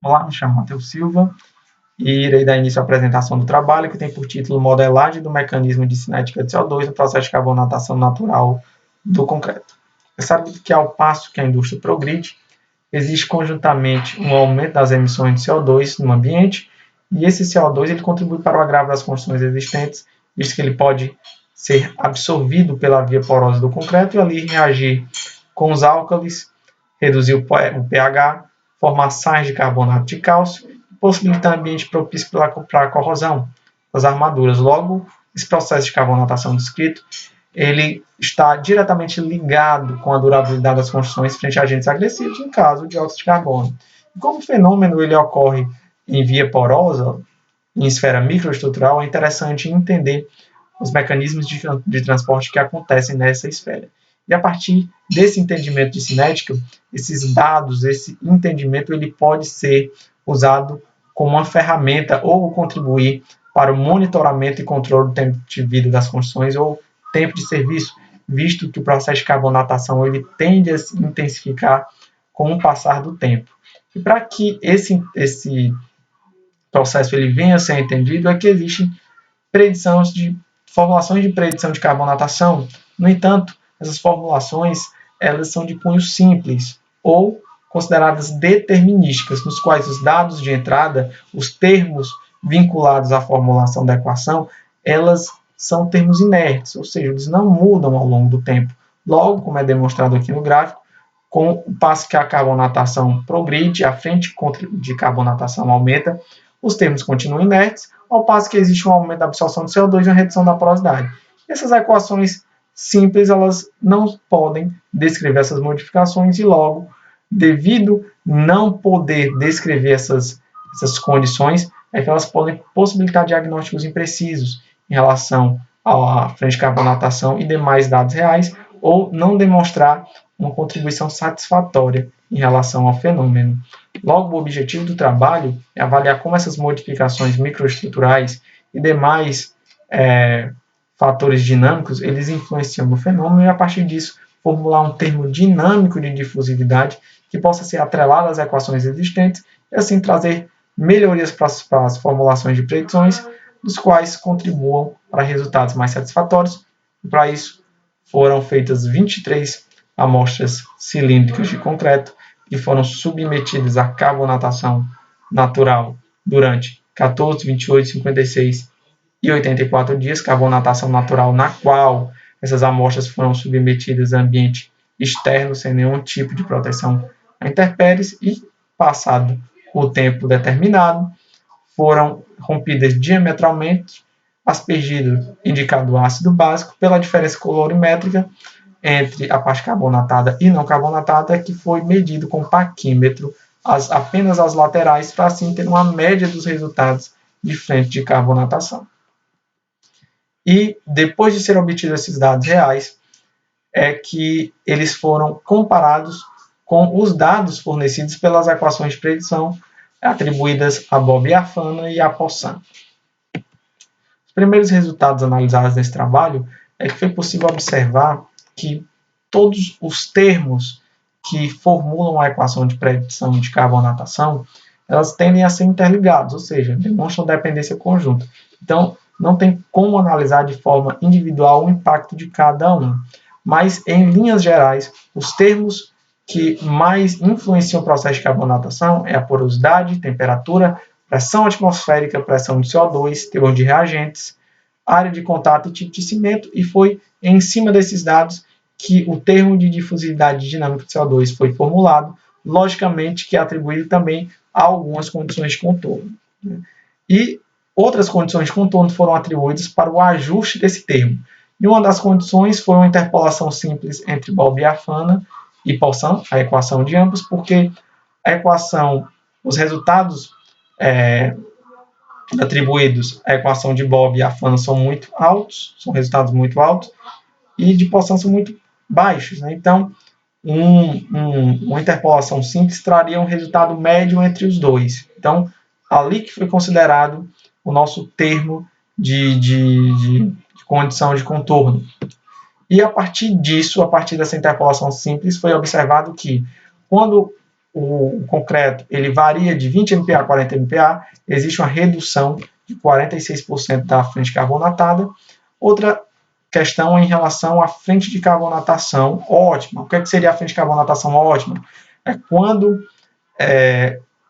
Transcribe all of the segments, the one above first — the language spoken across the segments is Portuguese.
Olá, me chamo Matheus Silva e irei dar início à apresentação do trabalho que tem por título Modelagem do mecanismo de cinética de CO2 no processo de carbonatação natural do concreto. É sabido que, ao passo que a indústria progride, existe conjuntamente um aumento das emissões de CO2 no ambiente e esse CO2 ele contribui para o agravo das construções existentes, visto que ele pode ser absorvido pela via porosa do concreto e ali reagir com os álcalis, reduzir o pH, formar sais de carbonato de cálcio e possibilitar ambiente propício para a corrosão das armaduras. Logo, esse processo de carbonatação descrito ele está diretamente ligado com a durabilidade das construções frente a agentes agressivos, no caso o dióxido de carbono. E como o fenômeno ele ocorre em via porosa, em esfera microestrutural, é interessante entender os mecanismos de transporte que acontecem nessa esfera. E a partir desse entendimento de cinética, esses dados, esse entendimento, ele pode ser usado como uma ferramenta ou contribuir para o monitoramento e controle do tempo de vida das construções ou tempo de serviço, visto que o processo de carbonatação ele tende a se intensificar com o passar do tempo. E para que esse processo ele venha a ser entendido, é que existem formulações de predição de carbonatação. No entanto, essas formulações elas são de cunho simples ou consideradas determinísticas, nos quais os dados de entrada, os termos vinculados à formulação da equação, elas são termos inertes, ou seja, eles não mudam ao longo do tempo. Logo, como é demonstrado aqui no gráfico, com o passo que a carbonatação progride, a frente de carbonatação aumenta, os termos continuam inertes, ao passo que existe um aumento da absorção de CO2 e uma redução da porosidade. Essas equações simples elas não podem descrever essas modificações e logo, devido não poder descrever essas condições, é que elas podem possibilitar diagnósticos imprecisos em relação à frente de carbonatação e demais dados reais, ou não demonstrar uma contribuição satisfatória em relação ao fenômeno. Logo, o objetivo do trabalho é avaliar como essas modificações microestruturais e demais fatores dinâmicos eles influenciam no fenômeno e, a partir disso, formular um termo dinâmico de difusividade que possa ser atrelado às equações existentes e, assim, trazer melhorias para as formulações de predições, dos quais contribuam para resultados mais satisfatórios. E, para isso, foram feitas 23 amostras cilíndricas de concreto que foram submetidas à carbonatação natural durante 14, 28, 56 e 84 dias, carbonatação natural na qual essas amostras foram submetidas a ambiente externo, sem nenhum tipo de proteção a intempéries, e, passado o tempo determinado, foram rompidas diametralmente, aspergido indicado ácido básico pela diferença colorimétrica entre a parte carbonatada e não carbonatada, que foi medido com paquímetro apenas as laterais, para assim ter uma média dos resultados de frente de carbonatação. E depois de ser obtidos esses dados reais, é que eles foram comparados com os dados fornecidos pelas equações de predição atribuídas a Bob Afana e a Poisson. Os primeiros resultados analisados nesse trabalho é que foi possível observar que todos os termos que formulam a equação de predição de carbonatação, elas tendem a ser interligados, ou seja, demonstram dependência conjunta. Então, não tem como analisar de forma individual o impacto de cada um. Mas, em linhas gerais, os termos que mais influenciam o processo de carbonatação é a porosidade, temperatura, pressão atmosférica, pressão de CO2, teor de reagentes, área de contato e tipo de cimento, e foi em cima desses dados que o termo de difusividade dinâmica de CO2 foi formulado, logicamente que é atribuído também a algumas condições de contorno. E outras condições de contorno foram atribuídas para o ajuste desse termo. E uma das condições foi uma interpolação simples entre Bob Afana e Poisson, a equação de ambos, porque a equação, os resultados atribuídos à equação de Bob e Afana são muito altos, são resultados muito altos, e de Poisson são muito baixos. Né? Então, uma interpolação simples traria um resultado médio entre os dois. Então, ali que foi considerado o nosso termo de condição de contorno. E a partir disso, a partir dessa interpolação simples, foi observado que quando o concreto ele varia de 20 MPa a 40 MPa, existe uma redução de 46% da frente carbonatada. Outra questão é em relação à frente de carbonatação ótima. O que seria a frente de carbonatação ótima? É quando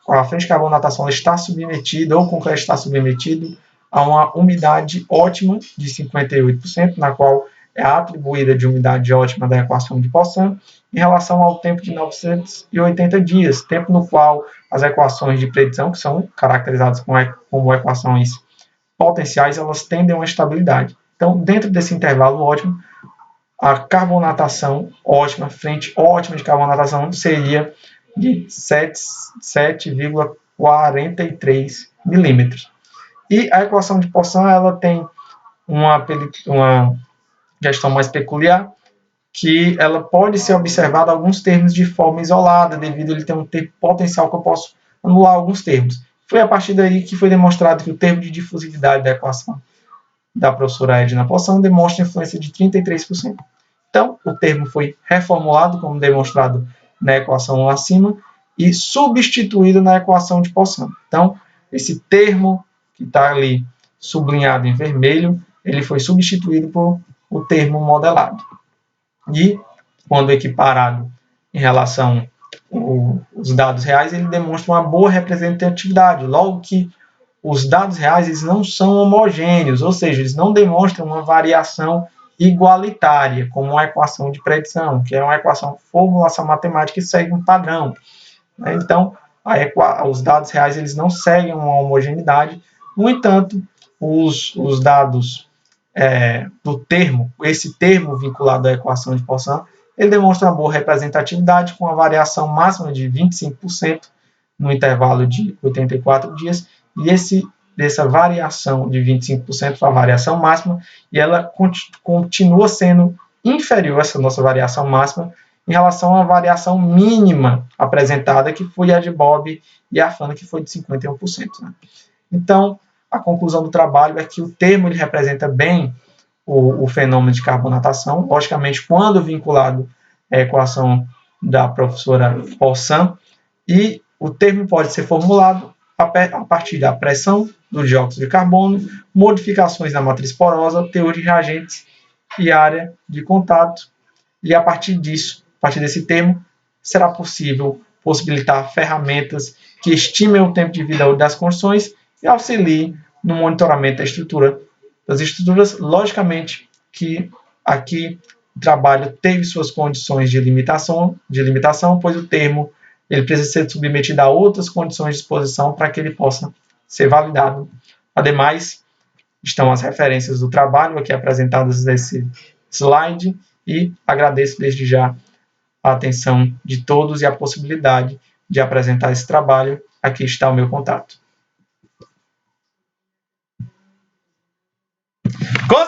a frente de carbonatação está submetida, ou o concreto está submetido a uma umidade ótima de 58%, na qual é atribuída de umidade ótima da equação de Poisson, em relação ao tempo de 980 dias, tempo no qual as equações de predição, que são caracterizadas como equações potenciais, elas tendem a uma estabilidade. Então, dentro desse intervalo ótimo, a carbonatação ótima, frente ótima de carbonatação, seria de 7,43 milímetros. E a equação de Poisson ela tem uma questão mais peculiar, que ela pode ser observada alguns termos de forma isolada, devido a ele ter um tempo potencial que eu posso anular alguns termos. Foi a partir daí que foi demonstrado que o termo de difusividade da equação da professora Edna Poisson demonstra influência de 33%. Então, o termo foi reformulado, como demonstrado na equação acima, e substituído na equação de Poisson. Então, esse termo que está ali sublinhado em vermelho, ele foi substituído por o termo modelado. E, quando equiparado em relação aos dados reais, ele demonstra uma boa representatividade, logo que os dados reais eles não são homogêneos, ou seja, eles não demonstram uma variação igualitária, como uma equação de predição, que é uma equação de formulação matemática que segue um padrão. Então, os dados reais eles não seguem uma homogeneidade. No entanto, os dados do termo, esse termo vinculado à equação de Poisson, ele demonstra uma boa representatividade com a variação máxima de 25% no intervalo de 84 dias, e essa variação de 25% foi a variação máxima, e ela continua sendo inferior, essa nossa variação máxima, em relação à variação mínima apresentada, que foi a de Bob e a Fana, que foi de 51%. Né? Então, a conclusão do trabalho é que o termo ele representa bem o fenômeno de carbonatação, logicamente, quando vinculado à equação da professora Poisson, e o termo pode ser formulado a partir da pressão do dióxido de carbono, modificações na matriz porosa, teor de reagentes e área de contato, e a partir disso, a partir desse termo, será possível possibilitar ferramentas que estimem o tempo de vida das construções e auxiliem no monitoramento da estrutura das estruturas. Logicamente que aqui o trabalho teve suas condições de limitação, pois o termo ele precisa ser submetido a outras condições de exposição para que ele possa ser validado. Ademais, estão as referências do trabalho aqui apresentadas nesse slide, e agradeço desde já a atenção de todos e a possibilidade de apresentar esse trabalho. Aqui está o meu contato.